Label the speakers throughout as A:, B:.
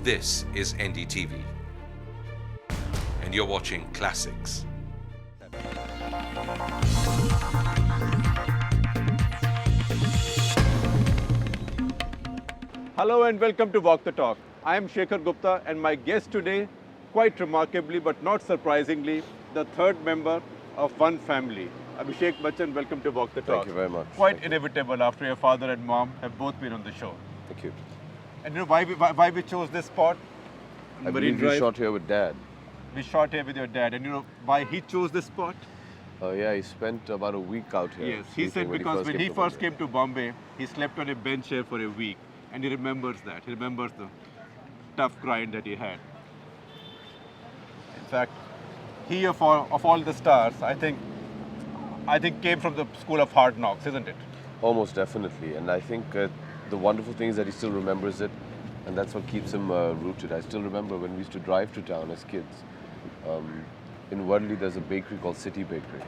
A: This is NDTV, and you're watching Classics.
B: Hello and welcome to Walk the Talk. I am Shekhar Gupta and my guest today, quite remarkably but not surprisingly, the third member of one family. Abhishek Bachchan, welcome to Walk the Talk.
C: Thank you very much.
B: Quite inevitable after your father and mom have both been on the show.
C: Thank you.
B: And you know why we chose this spot?
C: I believe you shot here with Dad.
B: We shot here with your dad. And you know why he chose this spot?
C: Yeah, he spent about a week out here.
B: Yes, he said because when he first came to Bombay, he slept on a bench here for a week. And he remembers that. He remembers the tough grind that he had. In fact, he of all the stars, I think came from the school of hard knocks, isn't it?
C: Almost definitely. And I think the wonderful thing is that he still remembers it. And that's what keeps him rooted. I still remember when we used to drive to town as kids. In Worli, there's a bakery called City Bakery.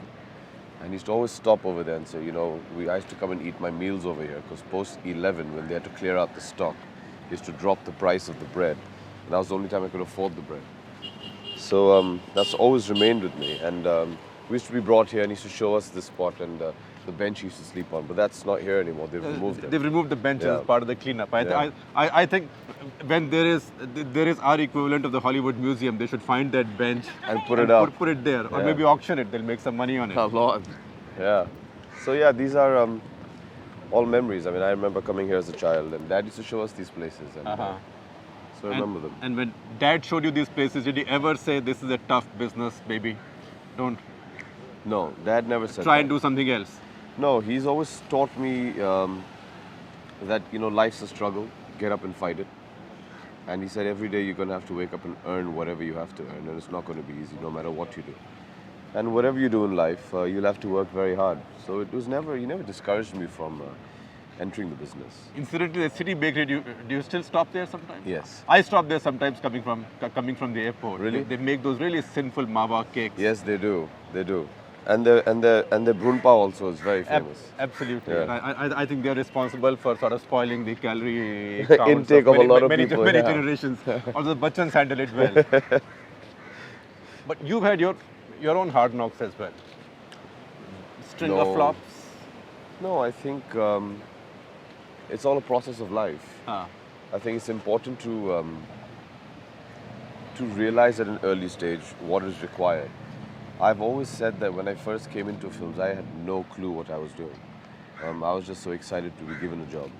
C: And he used to always stop over there and say, you know, I used to come and eat my meals over here because post 11, when they had to clear out the stock, he used to drop the price of the bread. And that was the only time I could afford the bread. So that's always remained with me. And we used to be brought here and he used to show us this spot and the bench he used to sleep on. But that's not here anymore. They've removed it.
B: They've removed the benches
C: Yeah.
B: as part of the cleanup.
C: Yeah.
B: I think when there is our equivalent of the Hollywood Museum, they should find that bench
C: And put it up.
B: Put it there, or
C: Yeah.
B: maybe auction it. They'll make some money on it.
C: A lot. Yeah. So yeah, these are all memories. I mean, I remember coming here as a child and Dad used to show us these places. And, so I remember them.
B: And when Dad showed you these places, did he ever say, "This is a tough business, baby. Don't
C: No, Dad never said
B: try
C: that.
B: and do something else"?
C: No, he's always taught me that, you know, life's a struggle. Get up and fight it. And he said every day you're going to have to wake up and earn whatever you have to earn. And it's not going to be easy no matter what you do. And whatever you do in life, you'll have to work very hard. So he never discouraged me from entering the business.
B: Incidentally, the City Bakery, do you still stop there sometimes?
C: Yes.
B: I stop there sometimes coming from the airport.
C: Really?
B: They make those really sinful mawa cakes.
C: Yes, they do. They do. And the brun pav also is very famous.
B: Absolutely.
C: Yeah.
B: And I think they're responsible for sort of spoiling the calorie counts
C: Intake of a lot of
B: many
C: people,
B: Many
C: yeah.
B: generations. Also, the Bachchans handle it well. But you've had your own hard knocks as well. String of
C: No.
B: flops.
C: No, I think it's all a process of life.
B: Ah.
C: I think it's important to realize at an early stage what is required. I've always said that when I first came into films, I had no clue what I was doing. I was just so excited to be given a job.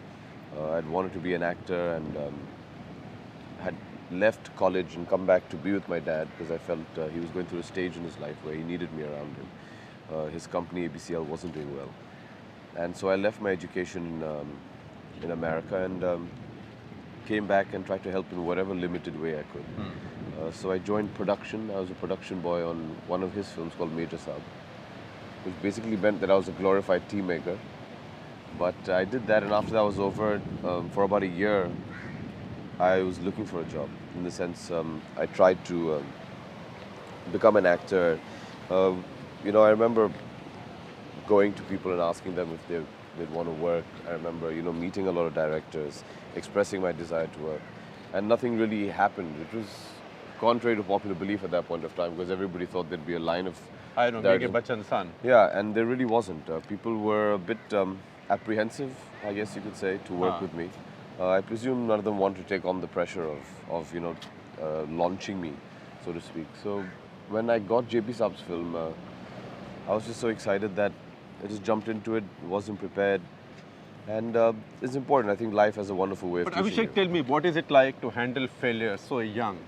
C: I'd wanted to be an actor and had left college and come back to be with my dad because I felt he was going through a stage in his life where he needed me around him. His company, ABCL, wasn't doing well. And so I left my education in America and came back and tried to help in whatever limited way I could. So I joined production. I was a production boy on one of his films called Major Saab, which basically meant that I was a glorified tea maker. But I did that, and after that was over, for about a year, I was looking for a job. In the sense, I tried to become an actor. You know, I remember going to people and asking them if they'd want to work. I remember, you know, meeting a lot of directors, expressing my desire to work, and nothing really happened. It was contrary to popular belief at that point of time because everybody thought there'd be a line of
B: I know,
C: directors.
B: Mege Bachchan's son.
C: Yeah, and there really wasn't. People were a bit apprehensive, I guess you could say, to work with me. I presume none of them wanted to take on the pressure of you know, launching me, so to speak. So when I got JP Saab's film, I was just so excited that I just jumped into it, wasn't prepared. And it's important. I think life has a wonderful way of
B: But
C: teaching
B: Abhishek,
C: you.
B: tell me, what is it like to handle failure so young?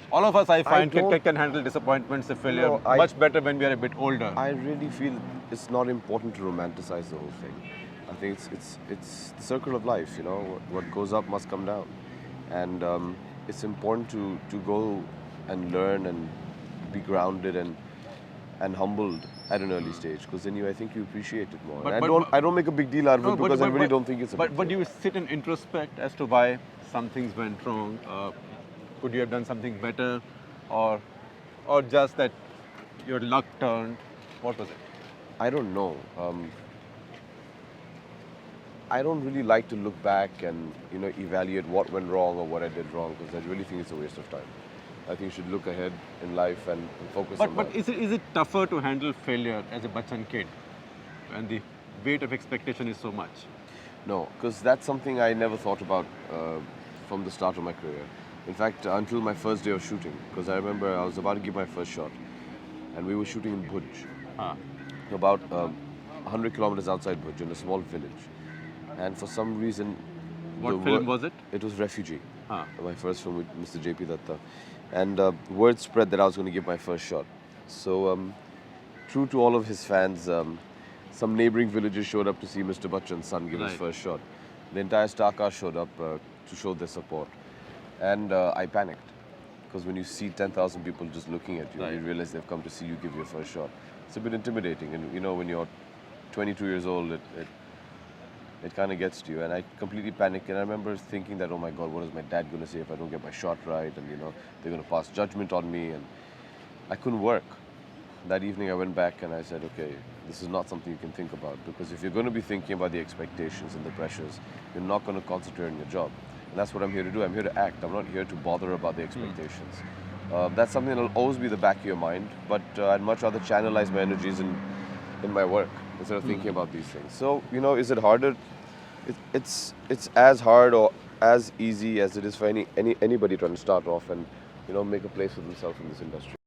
B: All of us, I find, can handle disappointments and failure
C: No,
B: much better when we are a bit older.
C: I really feel it's not important to romanticize the whole thing. I think it's the circle of life, you know. What goes up must come down. And it's important to go and learn and be grounded and humbled at an early stage, because then I think you appreciate it more. I don't make a big deal out of it because I really don't think it's a big
B: But
C: deal.
B: you sit and introspect as to why some things went wrong. Could you have done something better, or just that your luck turned? What was it?
C: I don't know. I don't really like to look back and evaluate what went wrong or what I did wrong, because I really think it's a waste of time. I think you should look ahead in life and focus on
B: But
C: that.
B: is it tougher to handle failure as a Bachchan kid when the weight of expectation is so much?
C: No, because that's something I never thought about from the start of my career. In fact, until my first day of shooting, because I remember I was about to give my first shot, and we were shooting in Bhuj,
B: Ah,
C: about 100 kilometers outside Bhuj, in a small village. And for some reason,
B: what film was it?
C: It was Refugee,
B: Ah.
C: my first film with Mr. J.P. Datta. And word spread that I was going to give my first shot. So, true to all of his fans, some neighboring villagers showed up to see Mr. Bachchan's son give his
B: Right.
C: first shot. The entire star cast showed up to show their support. And I panicked, because when you see 10,000 people just looking at you,
B: Right.
C: you realize they've come to see you give your first shot. It's a bit intimidating. And when you're 22 years old, it kind of gets to you. And I completely panicked. And I remember thinking that, oh my God, what is my dad going to say if I don't get my shot right? And, they're going to pass judgment on me. And I couldn't work. That evening I went back and I said, okay, this is not something you can think about, because if you're going to be thinking about the expectations and the pressures, you're not going to concentrate on your job. And that's what I'm here to do. I'm here to act. I'm not here to bother about the expectations. That's something that'll always be in the back of your mind, but I'd much rather channelize my energies in my work instead of thinking about these things. So, is it harder? It's as hard or as easy as it is for anybody trying to start off and make a place for themselves in this industry.